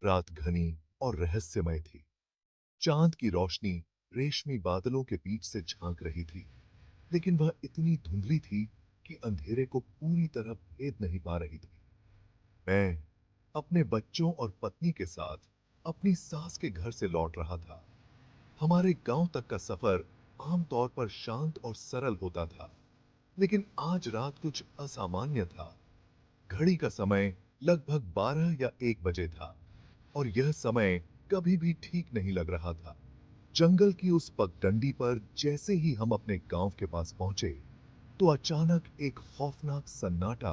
रात घनी और रहस्यमय थी। चांद की रोशनी रेशमी बादलों के बीच से झांक रही थी, लेकिन वह इतनी धुंधली थी कि अंधेरे को पूरी तरह भेद नहीं पा रही थी। मैं अपने बच्चों और पत्नी के साथ अपनी सास के घर से लौट रहा था। हमारे गांव तक का सफर आमतौर पर शांत और सरल होता था, लेकिन आज रात कुछ असामान्य था। घड़ी का समय लगभग 12 या 1 बजे था, और यह समय कभी भी ठीक नहीं लग रहा था। जंगल की उस पगडंडी पर जैसे ही हम अपने गांव के पास पहुंचे, तो अचानक एक खौफनाक सन्नाटा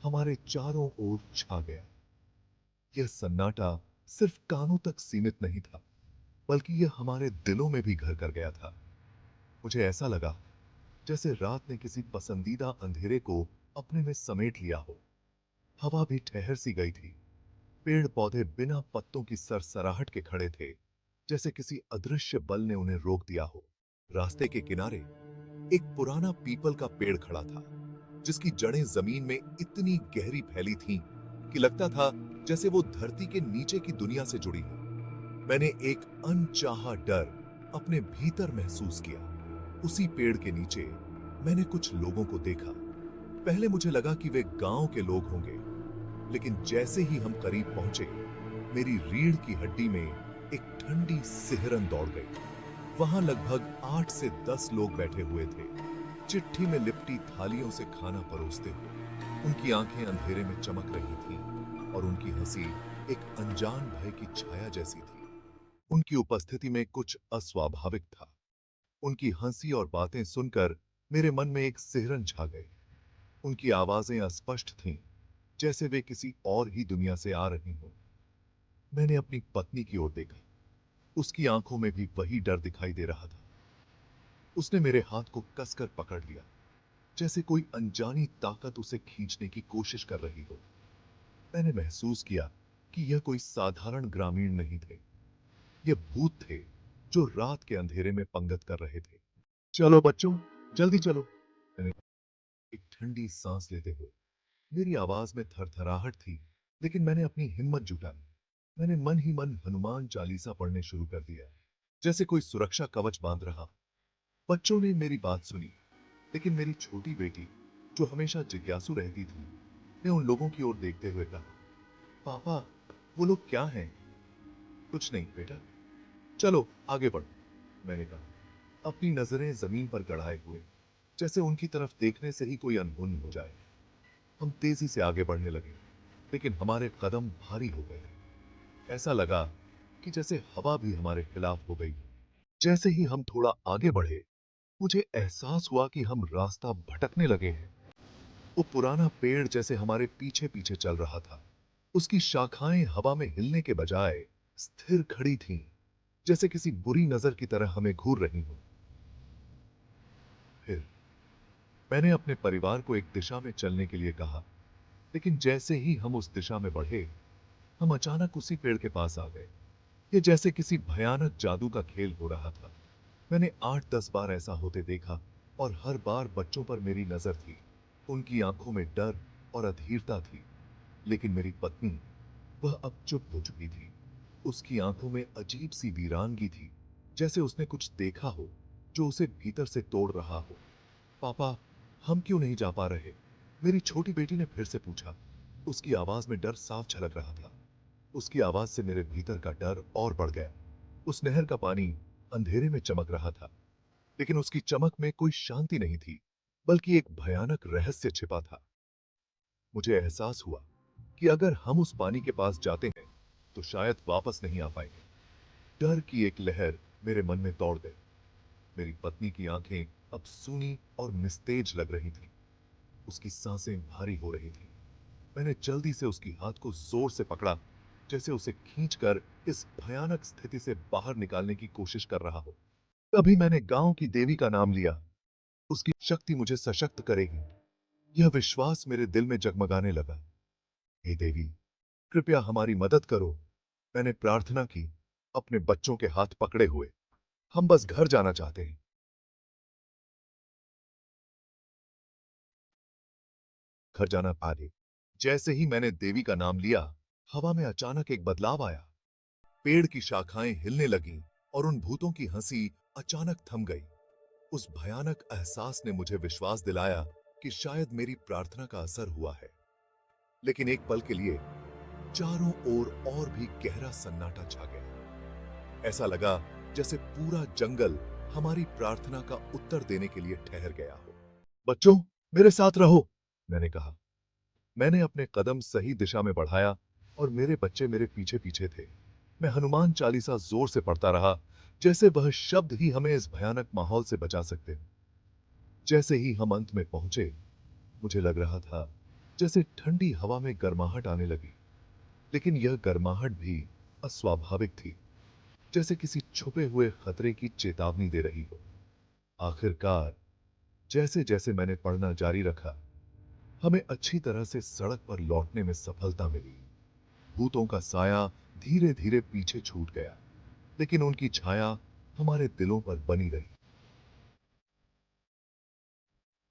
हमारे चारों ओर छा गया। यह सन्नाटा सिर्फ कानों तक सीमित नहीं था, बल्कि यह हमारे दिलों में भी घर कर गया था। मुझे ऐसा लगा जैसे रात ने किसी पसंदीदा अंधेरे को अपने में समेट लिया हो। हवा भी ठहर सी गई थी। पेड़ पौधे बिना पत्तों की सरसराहट के खड़े थे, जैसे किसी अदृश्य बल ने उन्हें रोक दिया हो। रास्ते के किनारे एक पुराना पीपल का पेड़ खड़ा था, जिसकी जड़ें जमीन में इतनी गहरी फैली थीं कि लगता था जैसे वो धरती के नीचे की दुनिया से जुड़ी हो। मैंने एक अनचाहा डर अपने भीतर महसूस किया। उसी पेड़ के नीचे मैंने कुछ लोगों को देखा। पहले मुझे लगा कि वे गांव के लोग होंगे, लेकिन जैसे ही हम करीब पहुंचे, मेरी रीढ़ की हड्डी में एक ठंडी सिहरन दौड़ गई। वहां लगभग 8 से 10 लोग बैठे हुए थे, चिट्ठी में लिपटी थालियों से खाना परोसते हुए। उनकी आंखें अंधेरे में चमक रही थीं, और उनकी हंसी एक अनजान भय की छाया जैसी थी। उनकी उपस्थिति में कुछ अस्वाभाविक था। उनकी हंसी और बातें सुनकर मेरे मन में एक सिहरन छा गई। उनकी आवाजें अस्पष्ट थीं, जैसे वे किसी और ही दुनिया से आ रही हों। मैंने अपनी पत्नी की ओर देखा। उसकी आंखों में भी वही डर दिखाई दे रहा था। उसने मेरे हाथ को कसकर पकड़ लिया, जैसे कोई अनजानी ताकत उसे खींचने की कोशिश कर रही हो। मैंने महसूस किया कि यह कोई साधारण ग्रामीण नहीं थे। यह भूत थे, जो रात के अंधेरे में पंगत कर रहे थे। चलो बच्चों, जल्दी चलो, मैंने एक ठंडी सांस लेते हुए। मेरी आवाज में थरथराहट थी, लेकिन मैंने अपनी हिम्मत जुटाई। मैंने मन ही मन हनुमान चालीसा पढ़ने शुरू कर दिया, जैसे कोई सुरक्षा कवच बांध रहा। बच्चों ने मेरी बात सुनी, लेकिन मेरी छोटी बेटी, जो हमेशा जिज्ञासु रहती थी, ने उन लोगों की ओर देखते हुए कहा, पापा, वो लोग क्या हैं? कुछ नहीं बेटा, चलो आगे बढ़ो, मैंने कहा, अपनी नजरें जमीन पर गड़ाए हुए, जैसे उनकी तरफ देखने से ही कोई अनहोनी हो जाए। हम तेजी से आगे बढ़ने लगे, लेकिन हमारे कदम भारी हो गए। ऐसा लगा कि जैसे हवा भी हमारे खिलाफ हो गई। जैसे ही हम थोड़ा आगे बढ़े, मुझे एहसास हुआ कि हम रास्ता भटकने लगे हैं। वो पुराना पेड़ जैसे हमारे पीछे पीछे चल रहा था। उसकी शाखाएं हवा में हिलने के बजाय स्थिर खड़ी थीं, जैसे किसी बुरी नजर की तरह हमें घूर रही हो। फिर मैंने अपने परिवार को एक दिशा में चलने के लिए कहा, लेकिन जैसे ही हम उस दिशा में बढ़े, हम अचानक उसी पेड़ के पास आ गए। ये जैसे किसी भयानक जादू का खेल हो रहा था। मैंने 8-10 बार ऐसा होते देखा, और हर बार बच्चों पर मेरी नजर थी। उनकी आंखों में डर और अधीरता थी, लेकिन मेरी पत्नी, वह अब चुप हो चुकी थी। उसकी आंखों में अजीब सी वीरानगी थी, जैसे उसने कुछ देखा हो जो उसे भीतर से तोड़ रहा हो। पापा, हम क्यों नहीं जा पा रहे? मेरी छोटी बेटी ने फिर से पूछा। उसकी आवाज में डर साफ झलक रहा था। उसकी आवाज से मेरे भीतर का डर और बढ़ गया। उस नहर का पानी अंधेरे में चमक रहा था, लेकिन उसकी चमक में कोई शांति नहीं थी, बल्कि एक भयानक रहस्य छिपा था। मुझे एहसास हुआ कि अगर हम उस पानी के पास जाते हैं, तो शायद वापस नहीं आ पाएंगे। डर की एक लहर मेरे मन में दौड़ गई। मेरी पत्नी की आंखें अब सूनी और निस्तेज लग रही थीं। उसकी सांसें भारी हो रही थीं। मैंने जल्दी से उसकी हाथ को जोर से पकड़ा, जैसे उसे खींचकर इस भयानक स्थिति से बाहर निकालने की कोशिश कर रहा हो। तभी मैंने गांव की देवी का नाम लिया। उसकी शक्ति मुझे सशक्त करेगी, यह विश्वास मेरे दिल में जगमगाने लगा। हे देवी, कृपया हमारी मदद करो, मैंने प्रार्थना की, अपने बच्चों के हाथ पकड़े हुए। हम बस घर जाना चाहते हैं। घर जाना पाले। जैसे ही मैंने देवी का नाम लिया, हवा में अचानक एक बदलाव आया। पेड़ की शाखाएं हिलने लगीं और उन भूतों की हंसी अचानक थम गई। उस भयानक एहसास ने मुझे विश्वास दिलाया कि शायद मेरी प्रार्थना का असर हुआ है। लेकिन एक पल के लिए चारों ओर और भी गहरा सन्नाटा छा गया। ऐसा लगा जैसे पूरा जंगल हमारी प्रार्थना का उत्तर देने के लिए ठहर गया हो। बच्चों, मेरे साथ रहो, मैंने कहा। मैंने अपने कदम सही दिशा में बढ़ाया और मेरे बच्चे मेरे पीछे पीछे थे। मैं हनुमान चालीसा जोर से पढ़ता रहा, जैसे वह शब्द ही हमें इस भयानक माहौल से बचा सकते। जैसे ही हम अंत में पहुंचे, मुझे लग रहा था जैसे ठंडी हवा में गर्माहट आने लगी। लेकिन यह गर्माहट भी अस्वाभाविक थी, जैसे किसी छुपे हुए खतरे की चेतावनी दे रही हो। आखिरकार जैसे जैसे मैंने पढ़ना जारी रखा, हमें अच्छी तरह से सड़क पर लौटने में सफलता मिली। भूतों का साया धीरे धीरे पीछे छूट गया, लेकिन उनकी छाया हमारे दिलों पर बनी रही।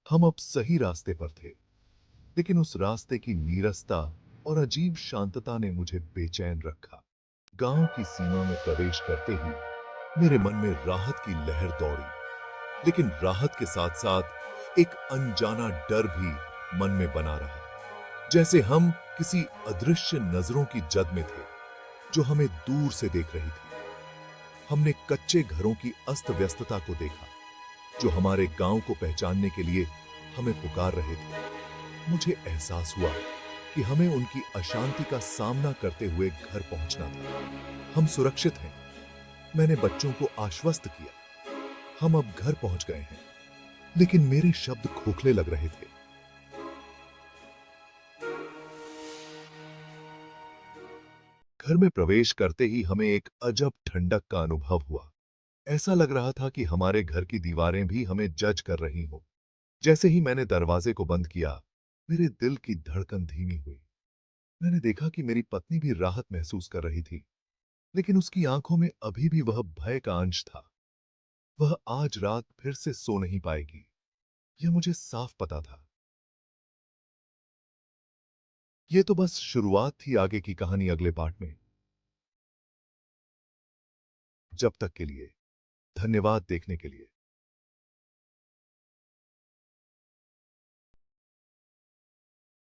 हम अब सही रास्ते पर थे, लेकिन उस रास्ते की नीरसता और अजीब शांतता ने मुझे बेचैन रखा। गांव की सीमा में प्रवेश करते ही मेरे मन में राहत की लहर दौड़ी, लेकिन राहत के साथ साथ एक अनजाना डर भी मन में बना रहा, जैसे हम किसी अदृश्य नजरों की जद में थे जो हमें दूर से देख रही थी। हमने कच्चे घरों की अस्त व्यस्तता को देखा, जो हमारे गांव को पहचानने के लिए हमें पुकार रहे थे। मुझे एहसास हुआ कि हमें उनकी अशांति का सामना करते हुए घर पहुंचना था। हम सुरक्षित हैं, मैंने बच्चों को आश्वस्त किया। हम अब घर पहुंच गए हैं, लेकिन मेरे शब्द खोखले लग रहे थे। घर में प्रवेश करते ही हमें एक अजब ठंडक का अनुभव हुआ। ऐसा लग रहा था कि हमारे घर की दीवारें भी हमें जज कर रही हों। जैसे ही मैंने दरवाजे को बंद किया, मेरे दिल की धड़कन धीमी हुई। मैंने देखा कि मेरी पत्नी भी राहत महसूस कर रही थी, लेकिन उसकी आंखों में अभी भी वह भय का अंश था। वह आज रात फिर से सो नहीं पाएगी, यह मुझे साफ पता था। यह तो बस शुरुआत थी, आगे की कहानी अगले पार्ट में। जब तक के लिए धन्यवाद देखने के लिए।